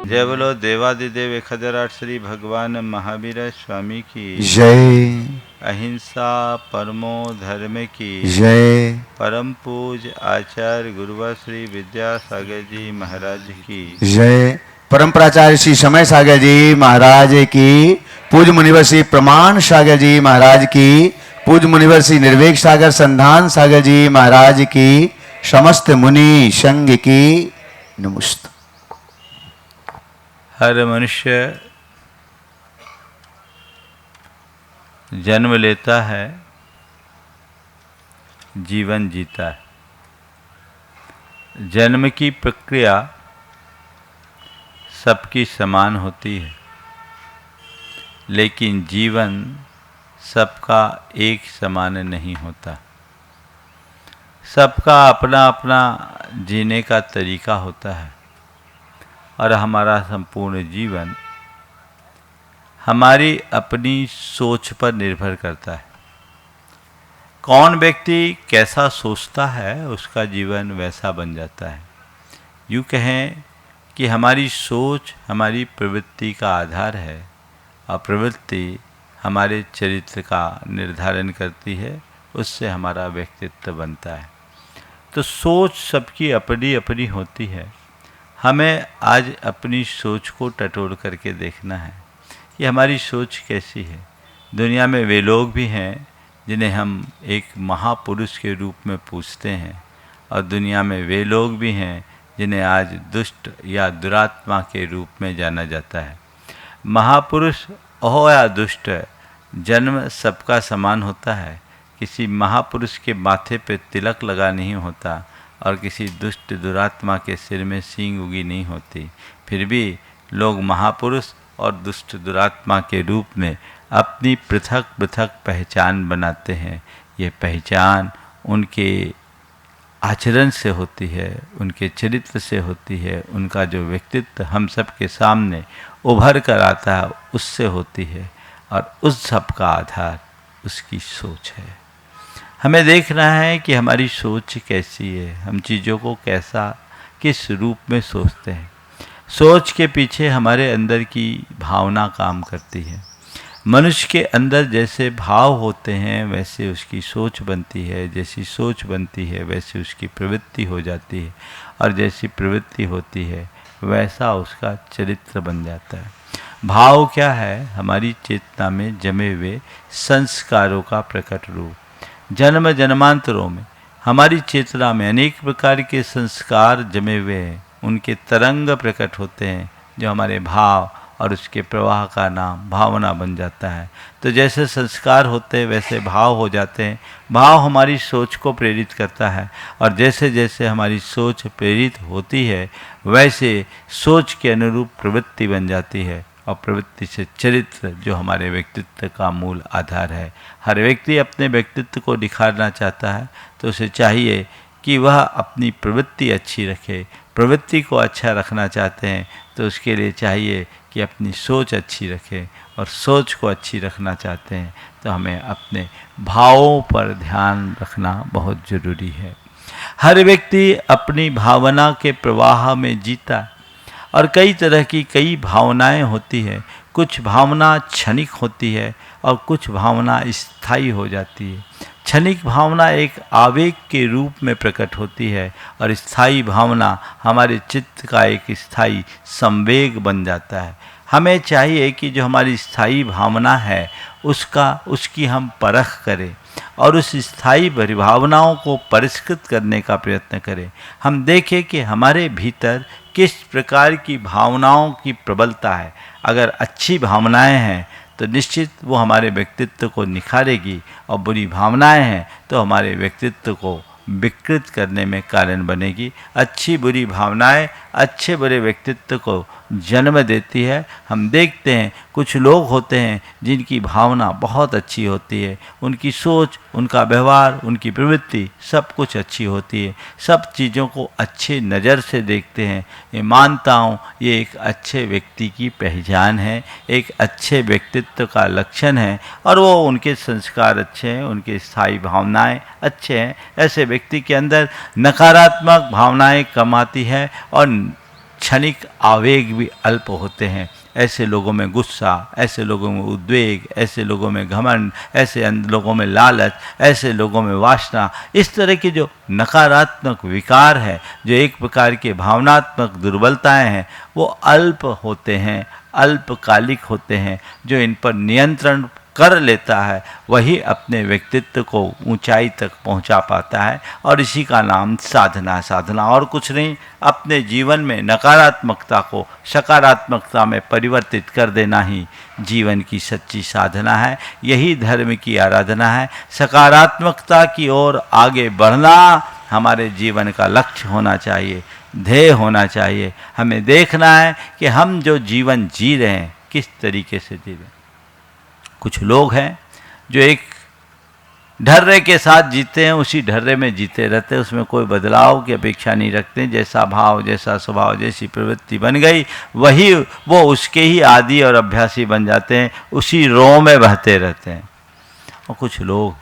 जय बोलो देवादिदेव खजराट श्री भगवान महावीर स्वामी की जय। अहिंसा परमो धर्म की जय। परम पूज आचार्य गुरुवर श्री विद्यासागर जी महाराज की जय। परम प्राचार्य श्री समय सागर जी महाराज की, पूज मुनिवर श्री प्रमाण सागर जी महाराज की, पूज मुनिवर श्री निर्वेक सागर संधान सागर जी महाराज की, समस्त मुनि संघ की नमस्ते। हर मनुष्य जन्म लेता है, जीवन जीता है। जन्म की प्रक्रिया सबकी समान होती है, लेकिन जीवन सबका एक समान नहीं होता। सबका अपना अपना जीने का तरीका होता है और हमारा संपूर्ण जीवन हमारी अपनी सोच पर निर्भर करता है। कौन व्यक्ति कैसा सोचता है उसका जीवन वैसा बन जाता है। यूँ कहें कि हमारी सोच हमारी प्रवृत्ति का आधार है और प्रवृत्ति हमारे चरित्र का निर्धारण करती है, उससे हमारा व्यक्तित्व बनता है। तो सोच सबकी अपनी अपनी होती है। हमें आज अपनी सोच को टटोल करके देखना है कि हमारी सोच कैसी है। दुनिया में वे लोग भी हैं जिन्हें हम एक महापुरुष के रूप में पूछते हैं, और दुनिया में वे लोग भी हैं जिन्हें आज दुष्ट या दुरात्मा के रूप में जाना जाता है। महापुरुष हो या दुष्ट, जन्म सबका समान होता है। किसी महापुरुष के माथे पे तिलक लगा नहीं होता और किसी दुष्ट दुरात्मा के सिर में सींग उगी नहीं होती। फिर भी लोग महापुरुष और दुष्ट दुरात्मा के रूप में अपनी पृथक पृथक पहचान बनाते हैं। ये पहचान उनके आचरण से होती है, उनके चरित्र से होती है, उनका जो व्यक्तित्व हम सब के सामने उभर कर आता है उससे होती है, और उस सब का आधार उसकी सोच है। हमें देखना है कि हमारी सोच कैसी है, हम चीज़ों को कैसा किस रूप में सोचते हैं। सोच के पीछे हमारे अंदर की भावना काम करती है। मनुष्य के अंदर जैसे भाव होते हैं वैसे उसकी सोच बनती है, जैसी सोच बनती है वैसे उसकी प्रवृत्ति हो जाती है, और जैसी प्रवृत्ति होती है वैसा उसका चरित्र बन जाता है। भाव क्या है? हमारी चेतना में जमे हुए संस्कारों का प्रकट रूप। जन्म जन्मांतरों में हमारी चेतना में अनेक प्रकार के संस्कार जमे हुए हैं, उनके तरंग प्रकट होते हैं जो हमारे भाव और उसके प्रवाह का नाम भावना बन जाता है। तो जैसे संस्कार होते हैं वैसे भाव हो जाते हैं। भाव हमारी सोच को प्रेरित करता है, और जैसे जैसे हमारी सोच प्रेरित होती है वैसे सोच के अनुरूप प्रवृत्ति बन जाती है, और प्रवृत्ति से चरित्र जो हमारे व्यक्तित्व का मूल आधार है। हर व्यक्ति अपने व्यक्तित्व को निखारना चाहता है, तो उसे चाहिए कि वह अपनी प्रवृत्ति अच्छी रखे। प्रवृत्ति को अच्छा रखना चाहते हैं तो उसके लिए चाहिए कि अपनी सोच अच्छी रखें, और सोच को अच्छी रखना चाहते हैं तो हमें अपने भावों पर ध्यान रखना बहुत ज़रूरी है। हर व्यक्ति अपनी भावना के प्रवाह में जीता, और कई तरह की कई भावनाएं होती है। कुछ भावना क्षणिक होती है और कुछ भावना स्थायी हो जाती है। क्षणिक भावना एक आवेग के रूप में प्रकट होती है, और स्थायी भावना हमारे चित्त का एक स्थायी संवेग बन जाता है। हमें चाहिए कि जो हमारी स्थायी भावना है उसकी हम परख करें, और उस स्थायी भावनाओं को परिष्कृत करने का प्रयत्न करें। हम देखें कि हमारे भीतर किस प्रकार की भावनाओं की प्रबलता है। अगर अच्छी भावनाएं हैं तो निश्चित वो हमारे व्यक्तित्व को निखारेगी, और बुरी भावनाएं हैं तो हमारे व्यक्तित्व को विकृत करने में कारण बनेगी। अच्छी बुरी भावनाएं अच्छे बुरे व्यक्तित्व को जन्म देती है। हम देखते हैं कुछ लोग होते हैं जिनकी भावना बहुत अच्छी होती है, उनकी सोच, उनका व्यवहार, उनकी प्रवृत्ति सब कुछ अच्छी होती है, सब चीज़ों को अच्छे नज़र से देखते हैं। ये मानता हूँ ये एक अच्छे व्यक्ति की पहचान है, एक अच्छे व्यक्तित्व का लक्षण है, और वो उनके संस्कार अच्छे हैं, उनके स्थायी भावनाएं अच्छे हैं। ऐसे व्यक्ति के अंदर नकारात्मक भावनाएं कम आती है और क्षणिक आवेग भी अल्प होते हैं। ऐसे लोगों में गुस्सा, ऐसे लोगों में उद्वेग, ऐसे लोगों में घमंड, ऐसे लोगों में लालच, ऐसे लोगों में वासना, इस तरह के जो नकारात्मक विकार है, जो एक प्रकार के भावनात्मक दुर्बलताएं हैं, वो अल्प होते हैं, अल्पकालिक होते हैं। जो इन पर नियंत्रण कर लेता है वही अपने व्यक्तित्व को ऊंचाई तक पहुंचा पाता है, और इसी का नाम साधना, साधना और कुछ नहीं। अपने जीवन में नकारात्मकता को सकारात्मकता में परिवर्तित कर देना ही जीवन की सच्ची साधना है। यही धर्म की आराधना है। सकारात्मकता की ओर आगे बढ़ना हमारे जीवन का लक्ष्य होना चाहिए, ध्येय होना चाहिए। हमें देखना है कि हम जो जीवन जी रहे हैं किस तरीके से जी रहे हैं। कुछ लोग हैं जो एक ढर्रे के साथ जीते हैं, उसी ढर्रे में जीते रहते हैं, उसमें कोई बदलाव की अपेक्षा नहीं रखते। जैसा भाव, जैसा स्वभाव, जैसी प्रवृत्ति बन गई वही वो उसके ही आदी और अभ्यासी बन जाते हैं, उसी रो में बहते रहते हैं। और कुछ लोग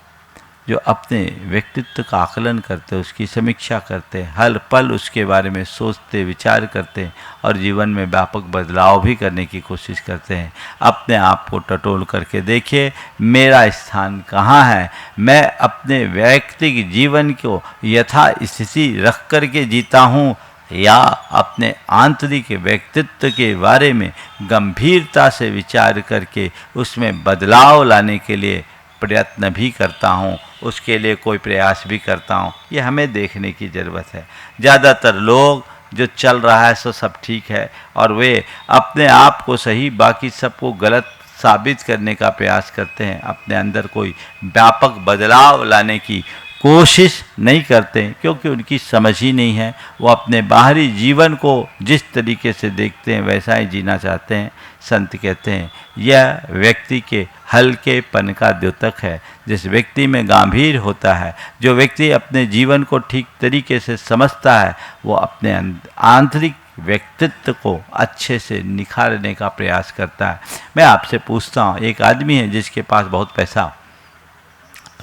जो अपने व्यक्तित्व का आकलन करते हैं, उसकी समीक्षा करते हैं, हर पल उसके बारे में सोचते विचार करते हैं और जीवन में व्यापक बदलाव भी करने की कोशिश करते हैं। अपने आप को टटोल करके देखिए, मेरा स्थान कहाँ है। मैं अपने व्यक्तिगत जीवन को यथा स्थिति रख करके जीता हूँ, या अपने आंतरिक व्यक्तित्व के बारे में गंभीरता से विचार करके उसमें बदलाव लाने के लिए प्रयत्न भी करता हूँ, उसके लिए कोई प्रयास भी करता हूँ। ये हमें देखने की ज़रूरत है। ज़्यादातर लोग जो चल रहा है सो सब ठीक है और वे अपने आप को सही, बाकी सबको गलत साबित करने का प्रयास करते हैं। अपने अंदर कोई व्यापक बदलाव लाने की कोशिश नहीं करते क्योंकि उनकी समझ ही नहीं है। वो अपने बाहरी जीवन को जिस तरीके से देखते हैं वैसा ही जीना चाहते हैं। संत कहते हैं यह व्यक्ति के हल्केपन का द्योतक है। जिस व्यक्ति में गंभीर होता है, जो व्यक्ति अपने जीवन को ठीक तरीके से समझता है, वो अपने आंतरिक व्यक्तित्व को अच्छे से निखारने का प्रयास करता है। मैं आपसे पूछता हूँ, एक आदमी है जिसके पास बहुत पैसा,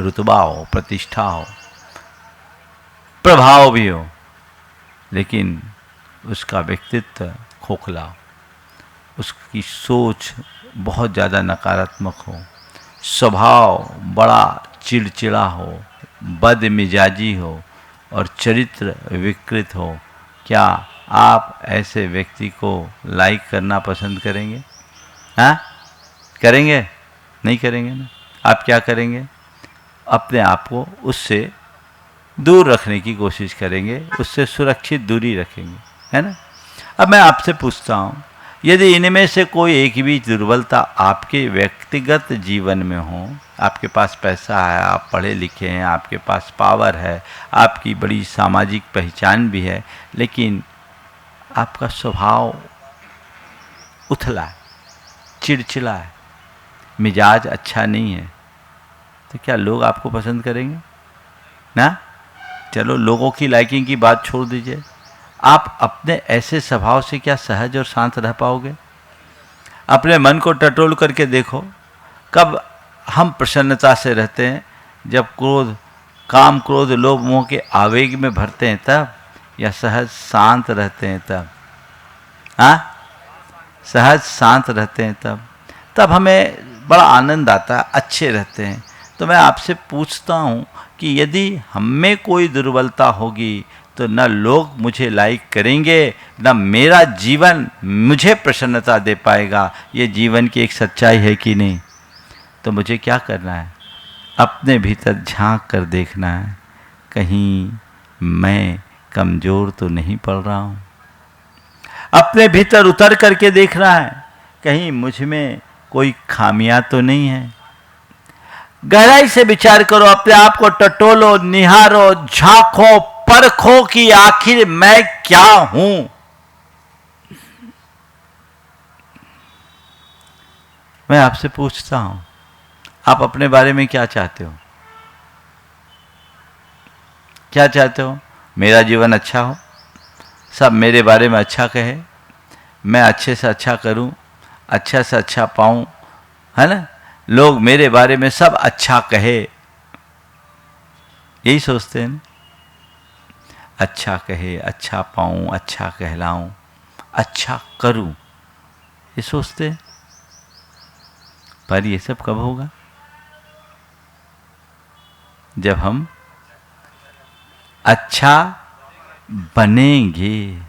रुतबा हो, प्रतिष्ठा हो, प्रभाव भी हो, लेकिन उसका व्यक्तित्व खोखला हो, उसकी सोच बहुत ज़्यादा नकारात्मक हो, स्वभाव बड़ा चिड़चिड़ा हो, बदमिजाजी हो और चरित्र विकृत हो, क्या आप ऐसे व्यक्ति को लाइक करना पसंद करेंगे? हाँ, करेंगे? नहीं करेंगे ना। आप क्या करेंगे? अपने आप को उससे दूर रखने की कोशिश करेंगे, उससे सुरक्षित दूरी रखेंगे, है ना। अब मैं आपसे पूछता हूँ, यदि इनमें से कोई एक भी दुर्बलता आपके व्यक्तिगत जीवन में हो, आपके पास पैसा है, आप पढ़े लिखे हैं, आपके पास पावर है, आपकी बड़ी सामाजिक पहचान भी है, लेकिन आपका स्वभाव उथला है, चिड़चिड़ा है, मिजाज अच्छा नहीं है, तो क्या लोग आपको पसंद करेंगे ना? चलो लोगों की लाइकिंग की बात छोड़ दीजिए, आप अपने ऐसे स्वभाव से क्या सहज और शांत रह पाओगे? अपने मन को टटोल करके देखो, कब हम प्रसन्नता से रहते हैं? जब क्रोध, काम, क्रोध, लोभ, मोह के आवेग में भरते हैं तब, या सहज शांत रहते हैं तब? हाँ, सहज शांत रहते हैं तब हमें बड़ा आनंद आता है, अच्छे रहते हैं। तो मैं आपसे पूछता हूँ कि यदि हम में कोई दुर्बलता होगी तो न लोग मुझे लाइक करेंगे, न मेरा जीवन मुझे प्रसन्नता दे पाएगा। ये जीवन की एक सच्चाई है कि नहीं? तो मुझे क्या करना है? अपने भीतर झांक कर देखना है, कहीं मैं कमज़ोर तो नहीं पड़ रहा हूँ। अपने भीतर उतर करके देखना है, कहीं मुझ में कोई खामियां तो नहीं है। गहराई से विचार करो, अपने आप को टटोलो, निहारो, झांको, परखो कि आखिर मैं क्या हूं। मैं आपसे पूछता हूं, आप अपने बारे में क्या चाहते हो? क्या चाहते हो? मेरा जीवन अच्छा हो, सब मेरे बारे में अच्छा कहे, मैं अच्छे से अच्छा करूं, अच्छा से अच्छा पाऊं, है ना, लोग मेरे बारे में सब अच्छा कहे, यही सोचते हैं ना? अच्छा कहे, अच्छा पाऊं, अच्छा कहलाऊं, अच्छा करूं, ये सोचते हैं। पर ये सब कब होगा? जब हम अच्छा बनेंगे।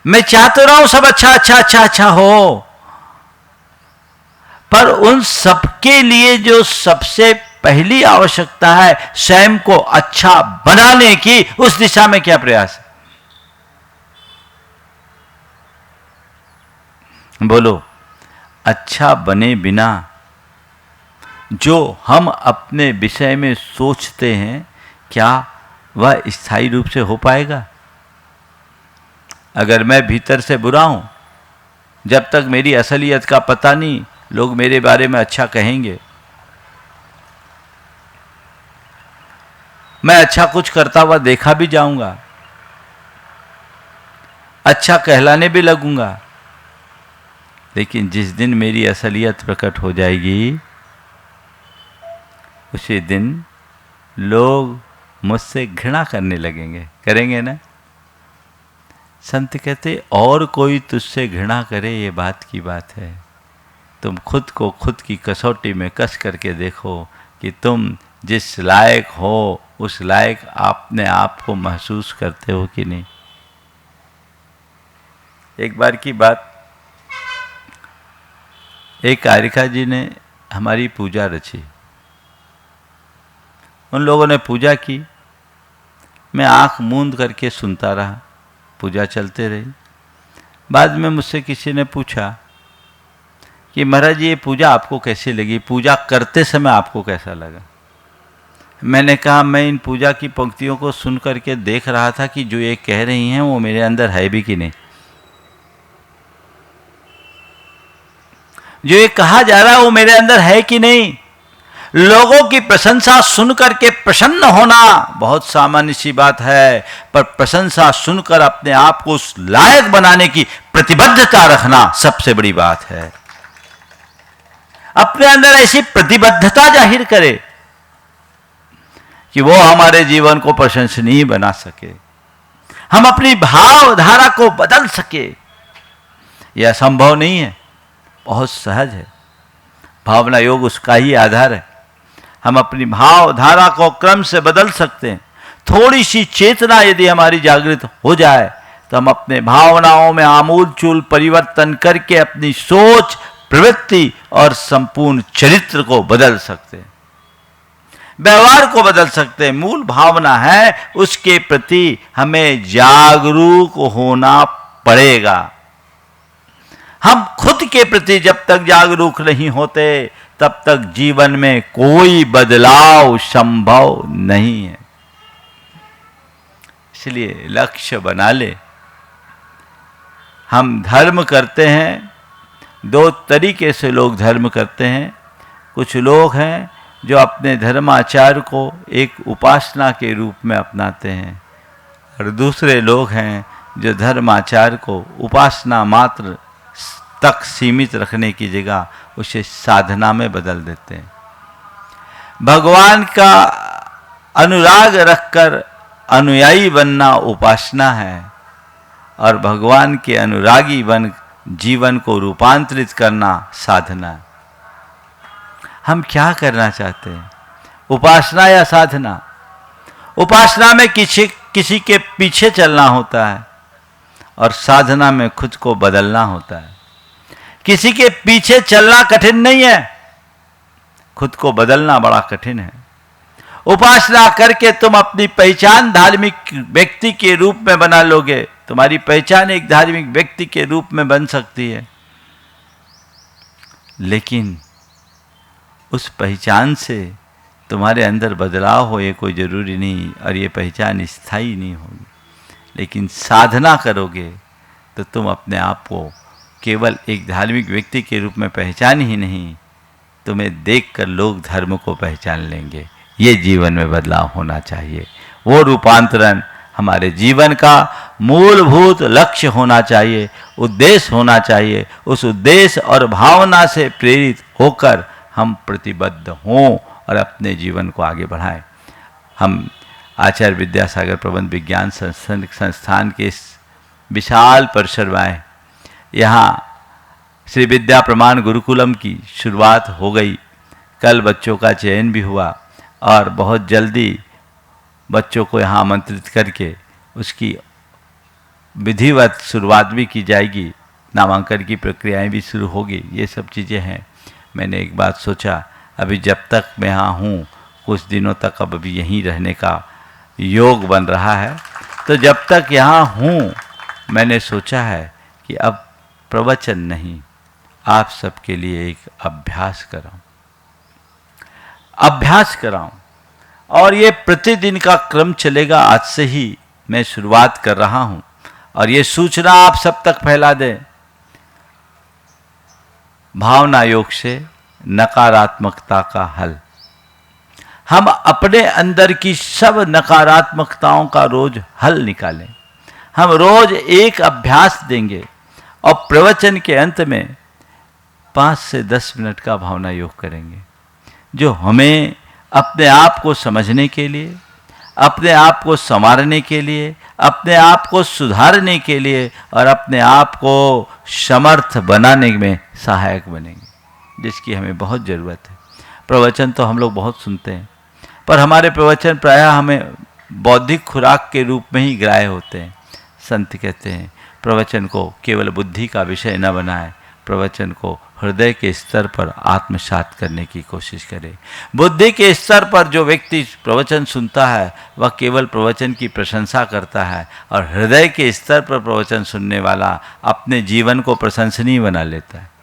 मैं चाह तो रहा हूं सब अच्छा अच्छा अच्छा अच्छा हो, पर उन सबके लिए जो सबसे पहली आवश्यकता है स्वयं को अच्छा बनाने की, उस दिशा में क्या प्रयास है? बोलो। अच्छा बने बिना जो हम अपने विषय में सोचते हैं, क्या वह स्थायी रूप से हो पाएगा? अगर मैं भीतर से बुरा हूं, जब तक मेरी असलियत का पता नहीं, लोग मेरे बारे में अच्छा कहेंगे। मैं अच्छा कुछ करता हुआ देखा भी जाऊंगा, अच्छा कहलाने भी लगूंगा, लेकिन जिस दिन मेरी असलियत प्रकट हो जाएगी, उसी दिन लोग मुझसे घृणा करने लगेंगे। करेंगे ना? संत कहते और कोई तुझसे घृणा करे ये बात की बात है, तुम खुद को खुद की कसौटी में कस करके देखो कि तुम जिस लायक हो उस लायक अपने आप को महसूस करते हो कि नहीं। एक बार की बात, एक कारिका जी ने हमारी पूजा रची। उन लोगों ने पूजा की, मैं आंख मूंद करके सुनता रहा, पूजा चलते रही। बाद में मुझसे किसी ने पूछा कि महाराज ये पूजा आपको कैसी लगी, पूजा करते समय आपको कैसा लगा? मैंने कहा मैं इन पूजा की पंक्तियों को सुन करके देख रहा था कि जो ये कह रही हैं वो मेरे अंदर है भी कि नहीं, जो ये कहा जा रहा है वो मेरे अंदर है कि नहीं। लोगों की प्रशंसा सुन करके प्रसन्न होना बहुत सामान्य सी बात है, पर प्रशंसा सुनकर अपने आप को उस लायक बनाने की प्रतिबद्धता रखना सबसे बड़ी बात है। अपने अंदर ऐसी प्रतिबद्धता जाहिर करे कि वो हमारे जीवन को प्रशंसनीय बना सके, हम अपनी भावधारा को बदल सके। यह संभव नहीं है, बहुत सहज है। भावना योग उसका ही आधार है। हम अपनी भावधारा को क्रम से बदल सकते हैं। थोड़ी सी चेतना यदि हमारी जागृत हो जाए तो हम अपने भावनाओं में आमूल चूल परिवर्तन करके अपनी सोच, प्रवृत्ति और संपूर्ण चरित्र को बदल सकते हैं, व्यवहार को बदल सकते हैं। मूल भावना है, उसके प्रति हमें जागरूक होना पड़ेगा। हम खुद के प्रति जब तक जागरूक नहीं होते तब तक जीवन में कोई बदलाव संभव नहीं है। इसलिए लक्ष्य बना ले। हम धर्म करते हैं, दो तरीके से लोग धर्म करते हैं। कुछ लोग हैं जो अपने धर्माचार को एक उपासना के रूप में अपनाते हैं, और दूसरे लोग हैं जो धर्माचार को उपासना मात्र तक सीमित रखने की जगह उसे साधना में बदल देते हैं। भगवान का अनुराग रखकर अनुयायी बनना उपासना है, और भगवान के अनुरागी बन जीवन को रूपांतरित करना साधना है। हम क्या करना चाहते हैं, उपासना या साधना? उपासना में किसी के पीछे चलना होता है, और साधना में खुद को बदलना होता है। किसी के पीछे चलना कठिन नहीं है, खुद को बदलना बड़ा कठिन है। उपासना करके तुम अपनी पहचान धार्मिक व्यक्ति के रूप में बना लोगे, तुम्हारी पहचान एक धार्मिक व्यक्ति के रूप में बन सकती है, लेकिन उस पहचान से तुम्हारे अंदर बदलाव हो ये कोई ज़रूरी नहीं, और ये पहचान स्थायी नहीं होगी। लेकिन साधना करोगे तो तुम अपने आप को केवल एक धार्मिक व्यक्ति के रूप में पहचान ही नहीं, तुम्हें देखकर लोग धर्म को पहचान लेंगे। ये जीवन में बदलाव होना चाहिए। वो रूपांतरण हमारे जीवन का मूलभूत लक्ष्य होना चाहिए, उद्देश्य होना चाहिए। उस उद्देश्य और भावना से प्रेरित होकर हम प्रतिबद्ध हों और अपने जीवन को आगे बढ़ाएं। हम आचार्य विद्यासागर प्रबंध विज्ञान संस्थान के इस विशाल परिसर में आए। यहाँ श्री विद्या प्रमाण गुरुकुलम की शुरुआत हो गई। कल बच्चों का चयन भी हुआ और बहुत जल्दी बच्चों को यहाँ आमंत्रित करके उसकी विधिवत शुरुआत भी की जाएगी। नामांकन की प्रक्रियाएं भी शुरू होगी। ये सब चीज़ें हैं। मैंने एक बात सोचा, अभी जब तक मैं यहाँ हूँ, कुछ दिनों तक अब अभी यहीं रहने का योग बन रहा है, तो जब तक यहाँ हूँ मैंने सोचा है कि अब प्रवचन नहीं, आप सबके लिए एक अभ्यास कराऊं, और ये प्रतिदिन का क्रम चलेगा। आज से ही मैं शुरुआत कर रहा हूं और ये सूचना आप सब तक फैला दें। भावना योग से नकारात्मकता का हल। हम अपने अंदर की सब नकारात्मकताओं का रोज हल निकालें। हम रोज एक अभ्यास देंगे और प्रवचन के अंत में 5 से 10 मिनट का भावना योग करेंगे, जो हमें अपने आप को समझने के लिए, अपने आप को संवारने के लिए, अपने आप को सुधारने के लिए और अपने आप को समर्थ बनाने में सहायक बनेंगे, जिसकी हमें बहुत ज़रूरत है। प्रवचन तो हम लोग बहुत सुनते हैं, पर हमारे प्रवचन प्रायः हमें बौद्धिक खुराक के रूप में ही ग्राह्य होते हैं। संत कहते हैं प्रवचन को केवल बुद्धि का विषय न बनाए, प्रवचन को हृदय के स्तर पर आत्मसात करने की कोशिश करे। बुद्धि के स्तर पर जो व्यक्ति प्रवचन सुनता है वह केवल प्रवचन की प्रशंसा करता है, और हृदय के स्तर पर प्रवचन सुनने वाला अपने जीवन को प्रशंसनीय बना लेता है।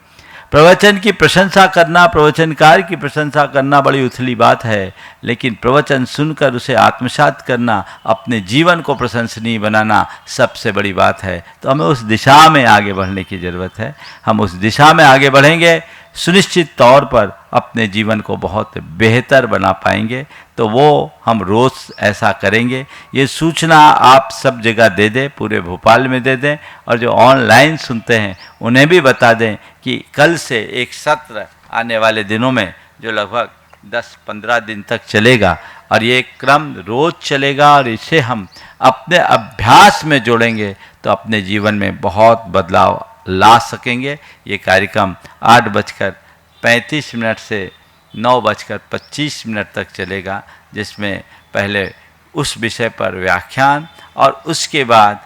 प्रवचन की प्रशंसा करना, प्रवचनकार की प्रशंसा करना बड़ी उथली बात है, लेकिन प्रवचन सुनकर उसे आत्मसात करना, अपने जीवन को प्रशंसनीय बनाना सबसे बड़ी बात है। तो हमें उस दिशा में आगे बढ़ने की ज़रूरत है। हम उस दिशा में आगे बढ़ेंगे, सुनिश्चित तौर पर अपने जीवन को बहुत बेहतर बना पाएंगे। तो वो हम रोज़ ऐसा करेंगे। ये सूचना आप सब जगह दे दें, पूरे भोपाल में दे दें, और जो ऑनलाइन सुनते हैं उन्हें भी बता दें कि कल से एक सत्र आने वाले दिनों में जो लगभग 10-15 दिन तक चलेगा, और ये क्रम रोज़ चलेगा, और इसे हम अपने अभ्यास में जोड़ेंगे तो अपने जीवन में बहुत बदलाव ला सकेंगे। ये कार्यक्रम 8:35 से 9:25 तक चलेगा, जिसमें पहले उस विषय पर व्याख्यान और उसके बाद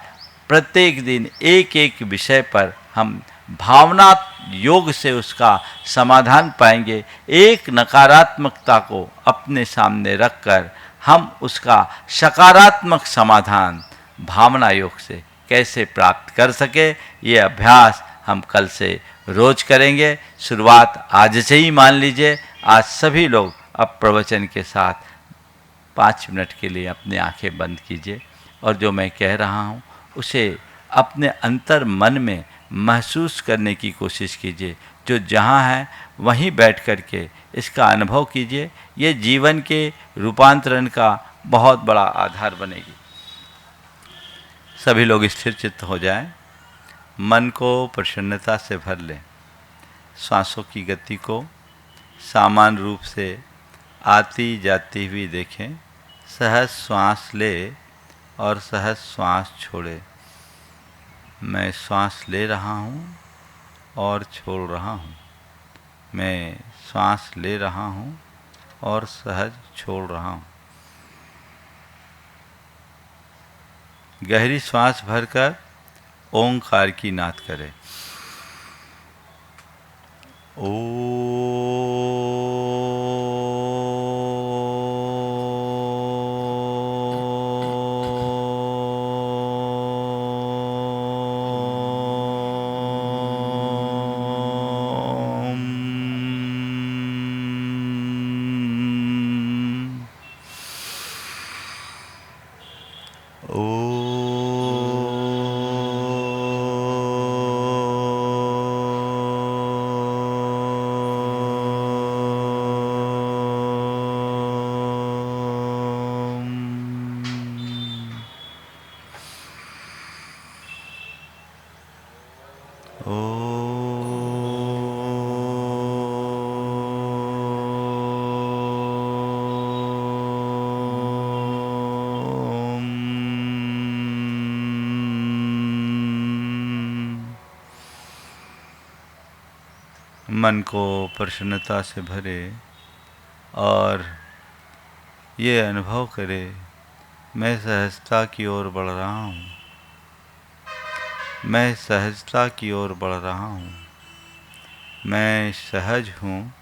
प्रत्येक दिन एक एक विषय पर हम भावना योग से उसका समाधान पाएंगे। एक नकारात्मकता को अपने सामने रखकर हम उसका सकारात्मक समाधान भावना योग से कैसे प्राप्त कर सके, ये अभ्यास हम कल से रोज करेंगे। शुरुआत आज से ही मान लीजिए। आज सभी लोग अब प्रवचन के साथ 5 मिनट के लिए अपनी आंखें बंद कीजिए, और जो मैं कह रहा हूँ उसे अपने अंतर मन में महसूस करने की कोशिश कीजिए। जो जहाँ है वहीं बैठ कर के इसका अनुभव कीजिए। ये जीवन के रूपांतरण का बहुत बड़ा आधार बनेगी। सभी लोग स्थिर चित्त हो जाएं, मन को प्रसन्नता से भर लें, सांसों की गति को सामान्य रूप से आती जाती हुई देखें। सहज श्वास ले और सहज श्वास छोड़े। मैं श्वास ले रहा हूँ और छोड़ रहा हूँ, मैं श्वास ले रहा हूँ और सहज छोड़ रहा हूँ। गहरी श्वास भरकर ओंकार की नाद करें। मन को प्रसन्नता से भरे और ये अनुभव करे मैं सहजता की ओर बढ़ रहा हूँ, मैं सहजता की ओर बढ़ रहा हूँ, मैं सहज हूँ,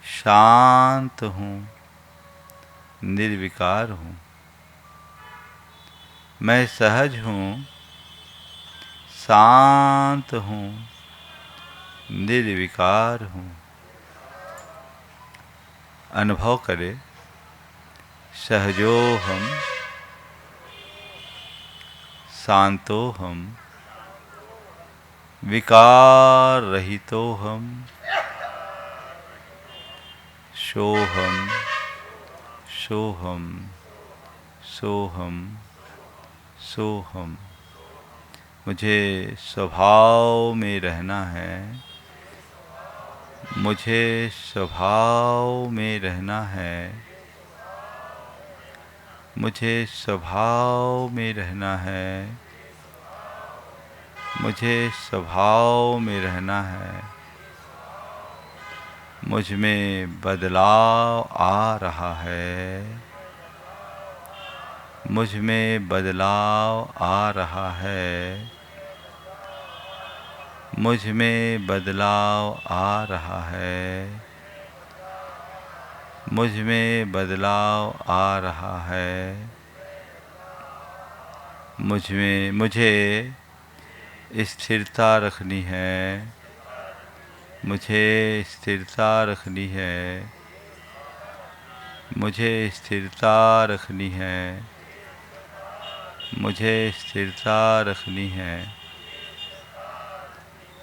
शांत हूँ, निर्विकार हूँ। मैं सहज हूँ, शांत हूँ, निर्विकार हूँ। अनुभव करे सहजोहम, शांतोहम, विकार रहितोहम, सोहम सोहम सोहम सोहम। मुझे स्वभाव में रहना है, मुझे स्वभाव में रहना है, मुझे स्वभाव में रहना है, मुझे स्वभाव में रहना है। मुझ में बदलाव आ रहा है, मुझ में बदलाव आ रहा है, मुझ में बदलाव आ रहा है, मुझ में बदलाव आ रहा है। मुझे स्थिरता रखनी है, मुझे स्थिरता रखनी है, मुझे स्थिरता रखनी है, मुझे स्थिरता रखनी है।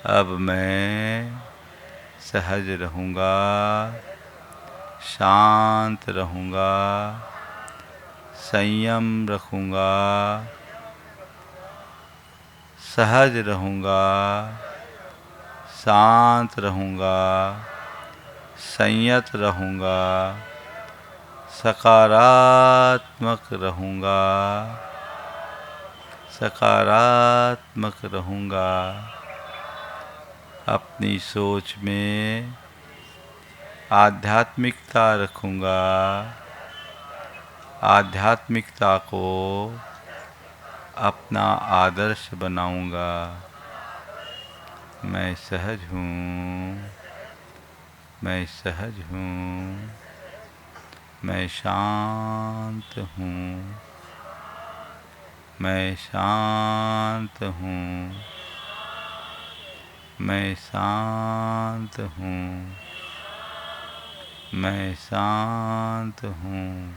अब मैं सहज रहूँगा, शांत रहूँगा, संयम रखूँगा, सहज रहूँगा, शांत रहूँगा, संयत रहूँगा, सकारात्मक रहूँगा, सकारात्मक रहूँगा। अपनी सोच में आध्यात्मिकता रखूँगा, आध्यात्मिकता को अपना आदर्श बनाऊँगा। मैं सहज हूँ, मैं सहज हूँ, मैं शांत हूँ, मैं शांत हूँ, मैं शांत हूँ, मैं शांत हूँ।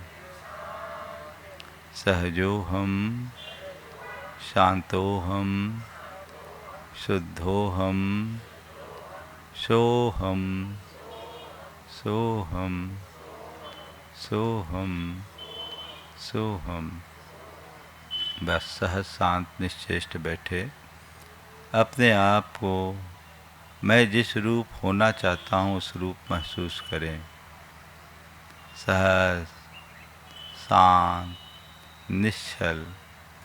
सहजोहम, शांतोहम, शुद्धोहम, सोहम सोहम सोहम सोहम। बस सहज शांत निश्चेष्ट बैठे अपने आप को मैं जिस रूप होना चाहता हूँ उस रूप महसूस करें। सहज, शांत, निश्चल,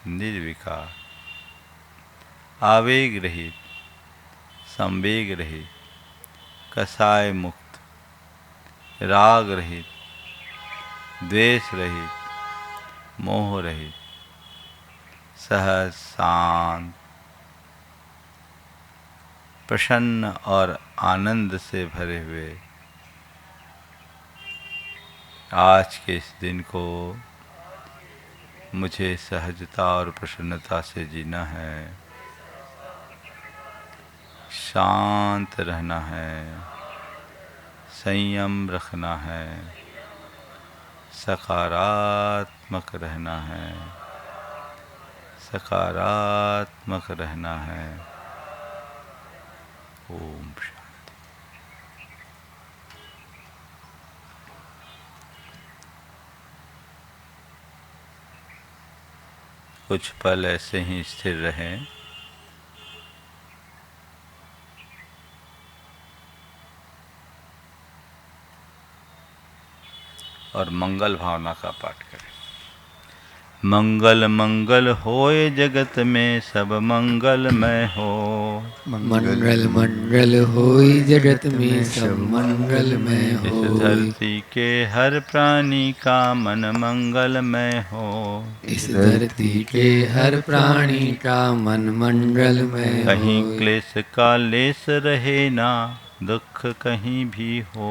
निर्विकार, आवेग रहित, संवेग रहित, कसाय मुक्त, राग रहित, द्वेष रहित, मोह रहित, सहज, शांत, प्रसन्न और आनंद से भरे हुए आज के इस दिन को मुझे सहजता और प्रसन्नता से जीना है, शांत रहना है, संयम रखना है, सकारात्मक रहना है, सकारात्मक रहना है। ओम शांति। कुछ पल ऐसे ही स्थिर रहें। और मंगल भावना का पाठ करें। मंगल मंगल होए जगत में सब मंगलमय हो। मंगल मंगल होई जगत में सब मंगलमय इस होई। धरती के हर प्राणी का मन मंगलमय हो। इस धरती के हर प्राणी का मन मंगलमय कहीं होई। क्लेश का लेस रहे ना, दुख कहीं भी हो।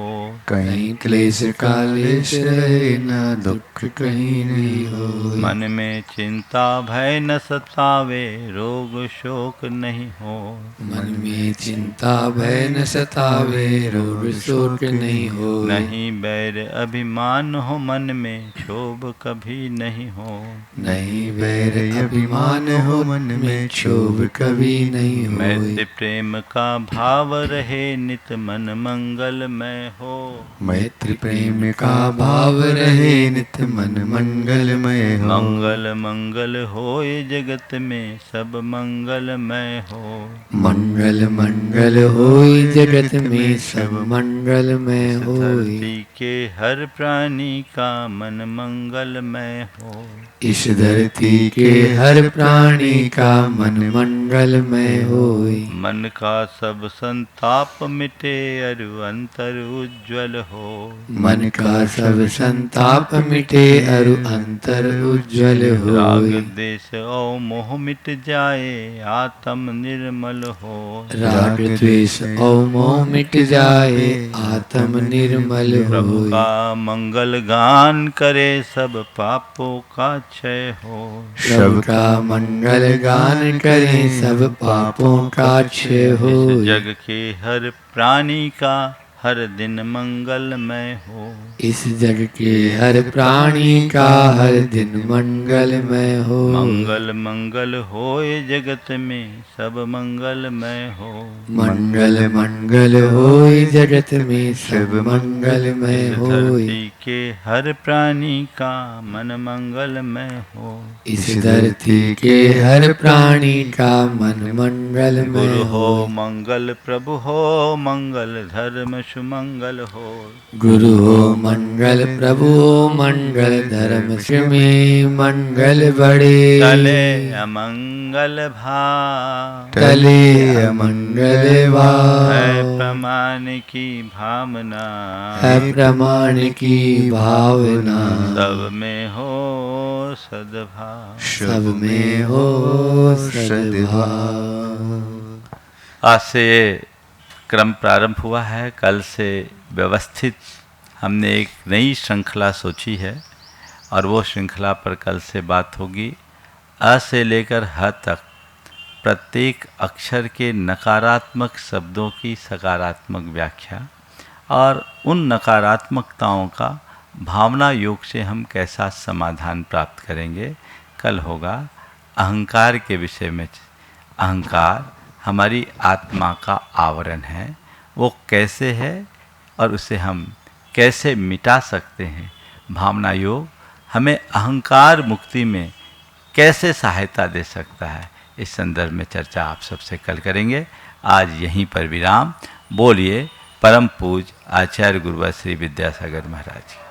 कहीं क्लेश का लेश रहे ना, दुख कहीं नहीं हो। मन में चिंता भय न सतावे, रोग शोक नहीं हो। मन में चिंता भय न सतावे, रोग शोक नहीं हो। नहीं बैर अभिमान हो मन में, क्षोभ कभी नहीं हो। नहीं वैर अभिमान हो मन में, क्षोभ कभी नहीं हो। मैत्री प्रेम का भाव रहे नित, मन मंगलमय हो। मैत्री प्रेम का भाव रहे नित, मन मंगलमय हो। मंगल मंगल होए जगत में सब मंगलमय हो। मंगल मंगल होई जगत में सब मंगलमय इस होई। धरती के हर प्राणी का मन मंगलमय हो। इस धरती के हर प्राणी का मन मंगलमय होई। मन का सब संताप मिटे, अरु अंतर उज्ज्वल हो। मन का सब संताप मिटे, अरु अंतर उज्ज्वल राग होई। द्वेष और मोह मिट जाए, आत्म निर्मल हो। राग द्वेष और मोह मिट जाए, आत्म निर्मल प्रभु होई। का मंगल गान करे, सब पापों का क्षय हो। प्रभु का मंगल गान करें, सब पापों का क्षय हो। इस जग के हर प्राणी का हर दिन मंगलमय हो। इस जग के हर प्राणी का हर दिन मंगलमय हो। मंगल मंगल होए जगत में सब मंगलमय हो। मंगल मंगल होई जगत में सब मंगलमय इस होई। धरती के हर प्राणी का मन मंगलमय हो। इस धरती के हर प्राणी का मन मंगलमय गुरु हो हो। मंगल, प्रभु हो मंगल, धर्म सुमंगल हो। गुरु हो मंगल, प्रभु हो मंगल, धर्म में मंगल बड़े। टले अमंगल भाव, टले अमंगल है भाव, प्रमाण की भावना, है प्रमाण की भावना। सब में हो सद्भाव। सब में हो सद्भाव। आज से ये क्रम प्रारंभ हुआ है। कल से व्यवस्थित हमने एक नई श्रृंखला सोची है और वो श्रृंखला पर कल से बात होगी। अ से लेकर ह तक प्रत्येक अक्षर के नकारात्मक शब्दों की सकारात्मक व्याख्या और उन नकारात्मकताओं का भावना योग से हम कैसा समाधान प्राप्त करेंगे। कल होगा अहंकार के विषय में। अहंकार हमारी आत्मा का आवरण है, वो कैसे है और उसे हम कैसे मिटा सकते हैं। भावना योग हमें अहंकार मुक्ति में कैसे सहायता दे सकता है, इस संदर्भ में चर्चा आप सबसे कल करेंगे। आज यहीं पर विराम। बोलिए परम पूज्य आचार्य गुरुवर श्री विद्यासागर महाराज।